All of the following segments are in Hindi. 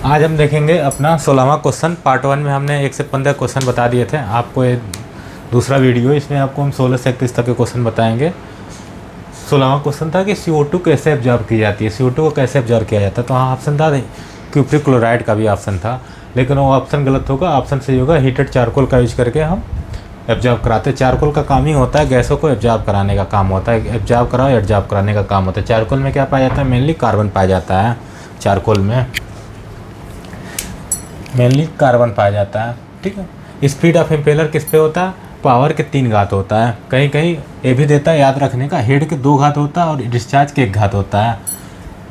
आज हम देखेंगे अपना 16वां क्वेश्चन। पार्ट 1 में हमने 1 से 15 क्वेश्चन बता दिए थे। आपको ये दूसरा वीडियो, इसमें आपको हम 16 से 31 तक के क्वेश्चन बताएंगे। 16वां क्वेश्चन था कि CO2 कैसे एब्जॉर्ब की जाती है, CO2 को कैसे एब्जॉर्ब किया जाता है। तो वहाँ ऑप्शन था क्यूप्रिक क्लोराइड का भी ऑप्शन था, लेकिन वो ऑप्शन गलत होगा। ऑप्शन सही होगा हीटेड चारकोल का यूज करके हम एब्जॉर्ब कराते हैं। चारकोल का काम ही होता है गैसों को एब्जॉर्ब कराने का काम होता है, एब्जॉर्ब कराओ एब्जॉर्ब कराने का काम होता है। चारकोल में क्या पाया जाता है? मेनली कार्बन पाया जाता है। चारकोल में मेनली कार्बन पाया जाता है, ठीक है। स्पीड ऑफ इम्पेलर किस पे होता है? पावर के 3 घात होता है। कहीं कहीं ये भी देता है याद रखने का, हेड के 2 घात होता है और डिस्चार्ज के 1 घात होता है।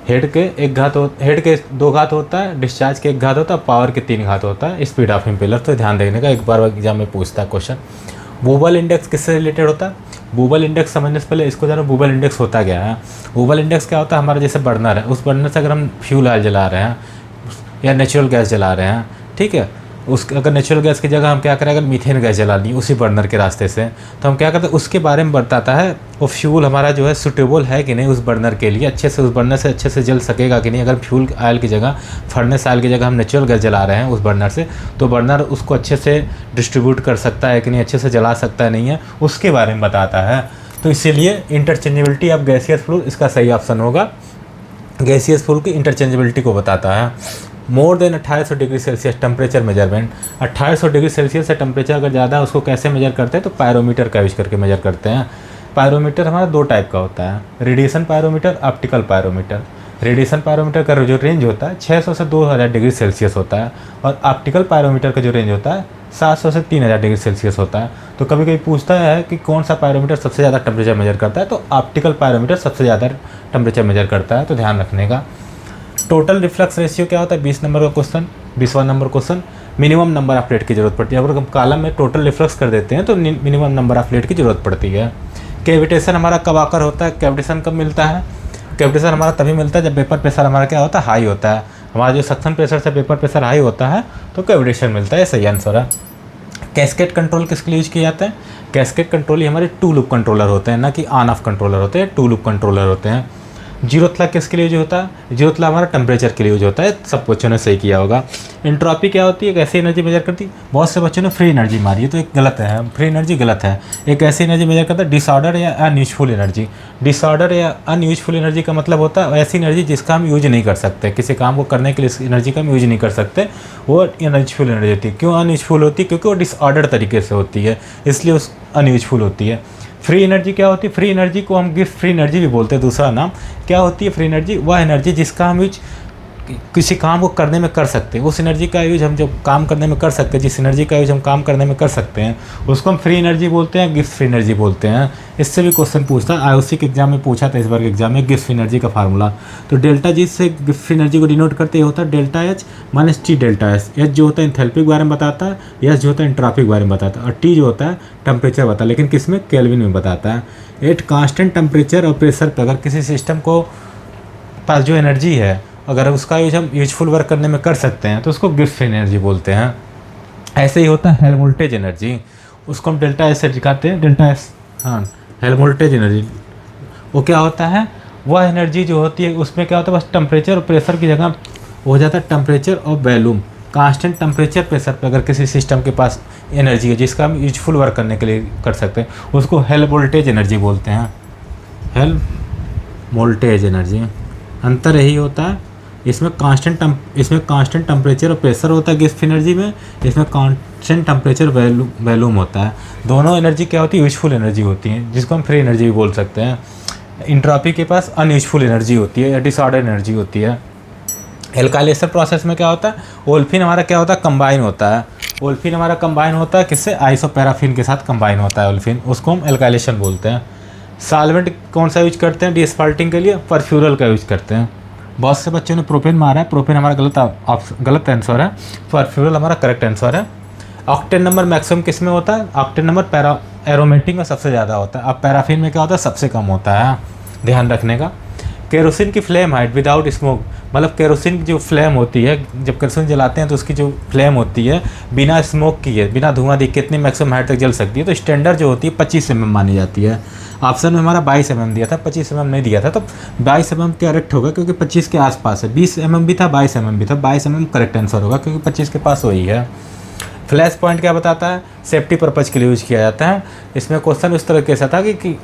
हेड के 2 घात होता है, डिस्चार्ज के 1 घात होता है, पावर के 3 घात होता है स्पीड ऑफ इम्पेलर। तो ध्यान देने का, एक बार एग्जाम में पूछता है क्वेश्चन। बूबल इंडेक्स किससे रिलेटेड होता है? बूबल इंडेक्स समझने से पहले इसको जानो बूबल इंडेक्स होता क्या है। बूबल इंडेक्स क्या होता है? हमारा जैसे बर्नर है, उस बर्नर से अगर हम फ्यूल ऑयल जला रहे हैं या नेचुरल गैस जला रहे हैं, ठीक है, उस अगर नेचुरल गैस की जगह हम क्या करें, अगर मीथेन गैस जलानी उसी बर्नर के रास्ते से, तो हम क्या करते हैं उसके बारे में बताता है वो फ्यूल हमारा जो है सूटेबल है कि नहीं उस बर्नर के लिए, अच्छे से उस बर्नर से अच्छे से जल सकेगा कि नहीं। अगर फ्यूल ऑयल की जगह, फर्नेस ऑयल की जगह हम नेचुरल गैस जला रहे हैं उस बर्नर से, तो बर्नर उसको अच्छे से डिस्ट्रीब्यूट कर सकता है कि नहीं, अच्छे से जला सकता है नहीं है, उसके बारे में बताता है। तो इसीलिए इंटरचेंजेबिलिटी ऑफ गैसियस फ्लूइड इसका सही ऑप्शन होगा। गैसियस फ्लूइड की इंटरचेंजेबिलिटी को बताता है। More than 1800 degree Celsius temperature measurement. 1800 degree Celsius से टेम्परेचर अगर ज़्यादा है उसको कैसे मेजर करते हैं? तो पायरोमीटर का यूज करके मेजर करते हैं। पायरोमीटर हमारा 2 टाइप का होता है, radiation pyrometer, optical pyrometer. Radiation pyrometer का जो रेंज होता है 600 से 2000 डिग्री सेल्सियस होता है, और ऑप्टिकल पायरोमीटर का जो रेंज होता है 700 से 3000 डिग्री सेल्सियस होता है। तो कभी कभी पूछता है कि कौन सा पायरोमीटर सबसे ज़्यादा टेम्परेचर मेजर करता है, तो ऑप्टिकल पायरोमीटर सबसे ज़्यादा टेम्परेचर मेजर करता है। तो ध्यान रखने का। टोटल रिफ्लक्स रेशियो क्या होता है? 20 नंबर का क्वेश्चन, 20वां number question. Minimum number of plate की जरूरत पड़ती है। अगर हम कॉलम में टोटल रिफ्लक्स कर देते हैं तो मिनिमम नंबर ऑफ प्लेट की जरूरत पड़ती है। कैविटेशन हमारा कब आकर होता है? कैविटेशन कब मिलता है? कैविटेशन हमारा तभी मिलता है जब वेपर प्रेशर हमारा क्या होता है? हाई होता है। हमारा जो सक्शन प्रेशर से वेपर प्रेशर हाई होता है तो कैविटेशन मिलता है। सही आंसर है। कैस्केड कंट्रोल किसके लिए यूज किए जाते हैं? कैस्केड कंट्रोल ही हमारे 2 लूप कंट्रोलर होते हैं, ना कि ऑन ऑफ कंट्रोलर होते हैं, 2 लूप कंट्रोलर होते हैं। जीरोथ लॉ किसके लिए यूज होता है? जीरोथ लॉ हमारा टेम्परेचर के लिए यूज होता है। सब बच्चों ने सही किया होगा। एंट्रोपी क्या होती है? एक ऐसी एनर्जी मेजर करती है, बहुत से बच्चों ने फ्री एनर्जी मारी है तो एक गलत है, फ्री एनर्जी गलत है। एक ऐसी एनर्जी मेजर करता है डिसऑर्डर या अनयूजफुल एनर्जी। डिसऑर्डर या अनयूजफुल एनर्जी का मतलब होता है ऐसी एनर्जी जिसका हम यूज नहीं कर सकते, किसी काम को करने के लिए इस एनर्जी का हम यूज नहीं कर सकते, वो अनयूजफुल एनर्जी होती है। क्यों अनयूजफुल होती है? क्योंकि वो डिसऑर्डर तरीके से होती है, इसलिए उस अनयूजफुल होती है। फ्री एनर्जी क्या होती है? फ्री एनर्जी को हम गिफ्ट फ्री एनर्जी भी बोलते हैं, दूसरा नाम। क्या होती है फ्री एनर्जी? वह एनर्जी जिसका हम यूज किसी काम को करने में कर सकते हैं, उस एनर्जी का यूज हम जो काम करने में कर सकते हैं, जिस एनर्जी का यूज हम काम करने में कर सकते हैं उसको हम फ्री एनर्जी बोलते हैं, गिफ्ट फ्री एनर्जी बोलते हैं। इससे भी क्वेश्चन पूछता है, IOC के एग्जाम में पूछा था इस बार के एग्जाम में, गिफ्ट फ्री एनर्जी का फार्मूला। तो डेल्टा जी से गिफ्ट फ्री एनर्जी को डिनोट करते होता है delta H minus T delta S। H जो होता है एंथैल्पी के बारे में बताता है, S जो होता है एंट्रोपी के बारे में बताता है, और T जो होता है टेम्परेचर बताता है, लेकिन किस में? केल्विन में बताता है। एट कांस्टेंट टेम्परेचर और प्रेशर पर अगर किसी सिस्टम को पास जो एनर्जी है, अगर उसका यूज हम यूजफुल वर्क करने में कर सकते हैं तो उसको गिफ्ट फ्री एनर्जी बोलते हैं। ऐसे ही होता है हेल्महोल्ट्ज़ एनर्जी, उसको हम डेल्टा एस से दिखाते हैं, डेल्टा एस। हाँ, हेल्महोल्ट्ज़ एनर्जी वो क्या होता है? वह एनर्जी जो होती है उसमें क्या होता है, बस टेम्परेचर और प्रेशर की जगह हो जाता है टेम्परेचर और वॉल्यूम। कांस्टेंट टेम्परेचर प्रेशर पर अगर किसी सिस्टम के पास एनर्जी है जिसका हम यूजफुल वर्क करने के लिए कर सकते हैं उसको हेल्महोल्ट्ज़ एनर्जी बोलते हैं। हेल्महोल्ट्ज़ एनर्जी, अंतर यही होता है। इसमें कांस्टेंट टेम्परेचर और प्रेशर होता है गिफ्ट एनर्जी में, इसमें कांस्टेंट टेम्परेचर वॉल्यूम होता है। दोनों एनर्जी क्या होती है? यूजफुल एनर्जी होती है, जिसको हम फ्री एनर्जी भी बोल सकते हैं। एंट्रोपी के पास अनयूजफुल एनर्जी होती है या डिसऑर्डर एनर्जी होती है। एल्काइलेशन प्रोसेस में क्या होता है? ओल्फिन हमारा क्या होता है? कंबाइन होता है। ओल्फिन हमारा कंबाइन होता है किससे? आइसोपैराफिन के साथ कंबाइन होता है ओल्फिन, उसको हम एल्काइलेशन बोलते हैं। सॉल्वेंट कौन सा यूज करते हैं डीएस्फाल्टिंग के लिए? परफ्यूरल का यूज करते हैं। बहुत से बच्चों ने प्रोपेन मारा है, प्रोपेन हमारा गलत आंसर है, परफ्यूरल हमारा करेक्ट आंसर है। ऑक्टेन नंबर मैक्सिमम किस में होता है? ऑक्टेन नंबर एरोमेटिक में सबसे ज़्यादा होता है, अब पैराफिन में क्या होता है? सबसे कम होता है। ध्यान रखने का। केरोसिन की फ्लेम हाइट विदाउट स्मोक, मतलब केरोसिन की जो फ्लेम होती है, जब केरोसिन जलाते हैं तो उसकी जो फ्लेम होती है बिना स्मोक की है, बिना धुआं दिए कितनी मैक्सिमम हाइट तक जल सकती है, तो स्टैंडर्ड जो होती है 25 mm मानी जाती है। ऑप्शन में हमारा 22 mm दिया था, 25 mm नहीं दिया था, तो 22 mm करेक्ट होगा क्योंकि 25 के आसपास है। 20 mm भी था, 22 mm भी था, 22 mm करेक्ट आंसर होगा क्योंकि 25 के पास वही है। फ्लैश पॉइंट क्या बताता है? सेफ्टी पर्पज़ के लिए यूज किया जाता है। इसमें क्वेश्चन उस तरह कैसा था कि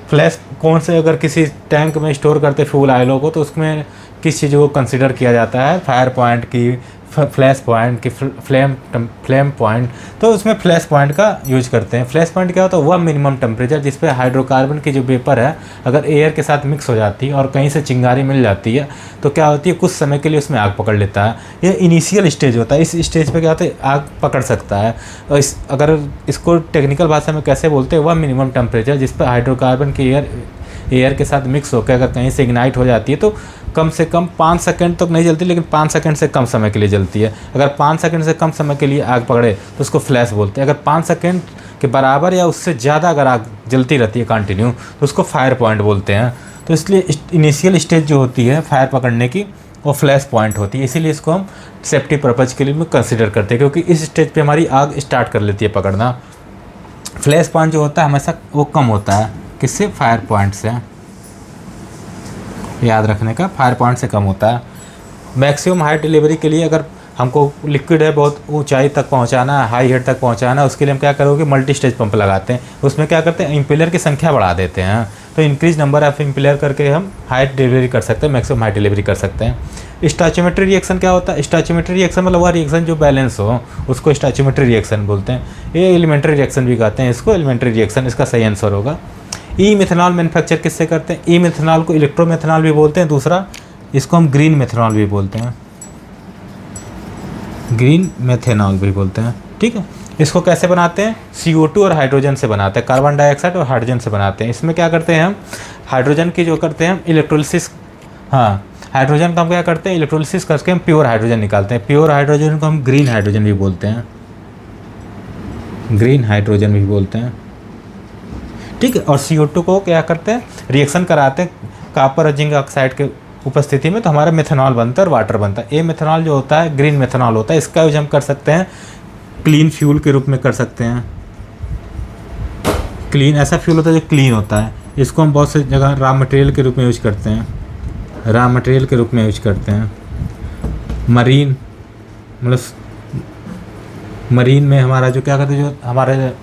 फ्लैश कौन से, अगर किसी टैंक में स्टोर करते फ्यूल ऑयलों को तो उसमें किस चीज़ को कंसिडर किया जाता है? फायर पॉइंट की, फ्लैश पॉइंट की, फ्लेम पॉइंट, तो उसमें फ्लैश पॉइंट का यूज करते हैं। फ्लैश पॉइंट क्या होता है? वह मिनिमम टेम्परेचर जिस पे हाइड्रोकार्बन की जो वेपर है अगर एयर के साथ मिक्स हो जाती है और कहीं से चिंगारी मिल जाती है तो क्या होती है, कुछ समय के लिए उसमें आग पकड़ लेता है। ये इनिशियल स्टेज होता है, इस स्टेज पे क्या होता है, आग पकड़ सकता है। और अगर इसको टेक्निकल भाषा में कैसे बोलते हैं, वह मिनिमम टेम्परेचर जिस पर हाइड्रोकार्बन की एयर के साथ मिक्स होकर अगर कहीं से इग्नाइट हो जाती है तो कम से कम 5 सेकंड तक नहीं जलती, लेकिन 5 सेकंड से कम समय के लिए जलती है। अगर 5 सेकंड से कम समय के लिए आग पकड़े तो उसको फ्लैश बोलते हैं। अगर 5 सेकंड के बराबर या उससे ज़्यादा अगर आग जलती रहती है कंटिन्यू तो उसको फायर पॉइंट बोलते हैं। तो इसलिए इनिशियल स्टेज जो होती है फायर पकड़ने की वो फ्लैश पॉइंट होती है, इसीलिए इसको हम सेफ्टी पर्पज़ के लिए कंसिडर करते हैं क्योंकि इस स्टेज पर हमारी आग स्टार्ट कर लेती है पकड़ना। फ्लैश पॉइंट जो होता है हमेशा वो कम होता है, किससे? फायर पॉइंट से। याद रखने का, फायर पॉइंट से कम होता है। मैक्सिमम हाई डिलीवरी के लिए अगर हमको लिक्विड है बहुत ऊंचाई तक पहुंचाना है, हाई हेड तक पहुंचाना है, उसके लिए हम क्या करोगे, मल्टी स्टेज पंप लगाते हैं। उसमें क्या करते हैं, इम्पेलर की संख्या बढ़ा देते हैं। तो इंक्रीज नंबर ऑफ इम्पेलर करके हम हाई डिलीवरी कर सकते हैं, मैक्सिमम हाई डिलीवरी कर सकते हैं। स्टोइचियोमेट्री रिएक्शन क्या होता है? स्टोइचियोमेट्री रिएक्शन मतलब वह रिएक्शन जो बैलेंस हो उसको स्टोइचियोमेट्री रिएक्शन बोलते हैं। ये एलिमेंट्री रिएक्शन भी कहते हैं इसको, एलिमेंट्री रिएक्शन इसका सही आंसर होगा। ई मिथेनॉल मैन्युफैक्चर किससे करते हैं? ई मिथेनॉल को इलेक्ट्रोमेथेनॉल भी बोलते हैं, दूसरा इसको हम ग्रीन मेथेनॉल भी बोलते हैं, ग्रीन मेथेनॉल भी बोलते हैं। ठीक है, इसको कैसे बनाते हैं? CO2 और हाइड्रोजन से बनाते हैं, कार्बन डाइऑक्साइड और हाइड्रोजन से बनाते हैं। इसमें क्या करते हैं हम, हाइड्रोजन की जो करते हैं इलेक्ट्रोलिसिस, हाँ हाइड्रोजन का हम क्या करते हैं, इलेक्ट्रोलिसिस करके हम प्योर हाइड्रोजन निकालते हैं। प्योर हाइड्रोजन को हम ग्रीन हाइड्रोजन भी बोलते हैं, ग्रीन हाइड्रोजन भी बोलते हैं। ठीक है, और CO2 को क्या करते हैं, रिएक्शन कराते हैं कॉपर और जिंक ऑक्साइड के उपस्थिति में, तो हमारा मेथनॉल बनता है और वाटर बनता है। ये मेथनॉल जो होता है ग्रीन मेथनॉल होता है, इसका यूज हम कर सकते हैं क्लीन फ्यूल के रूप में कर सकते हैं। क्लीन ऐसा फ्यूल होता है जो क्लीन होता है, इसको हम बहुत सी जगह रॉ मटेरियल के रूप में यूज करते हैं, रॉ मटेरियल के रूप में यूज करते हैं। मरीन मतलब मरीन में हमारा जो क्या कहते हैं, जो हमारे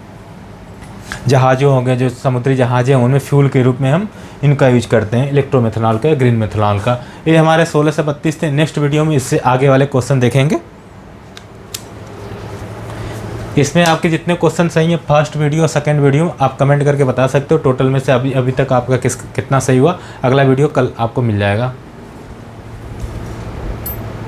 जहाज़ों हो गए, जो समुद्री जहाज़ें हैं, उनमें फ्यूल के रूप में हम इनका यूज करते हैं, इलेक्ट्रोमेथनॉल का, ग्रीन मेथनॉल का। ये हमारे 16 से 32 थे। नेक्स्ट वीडियो में इससे आगे वाले क्वेश्चन देखेंगे। इसमें आपके जितने क्वेश्चन सही हैं, फर्स्ट वीडियो सेकंड वीडियो, आप कमेंट करके बता सकते हो टोटल में से अभी तक आपका कितना सही हुआ। अगला वीडियो कल आपको मिल जाएगा।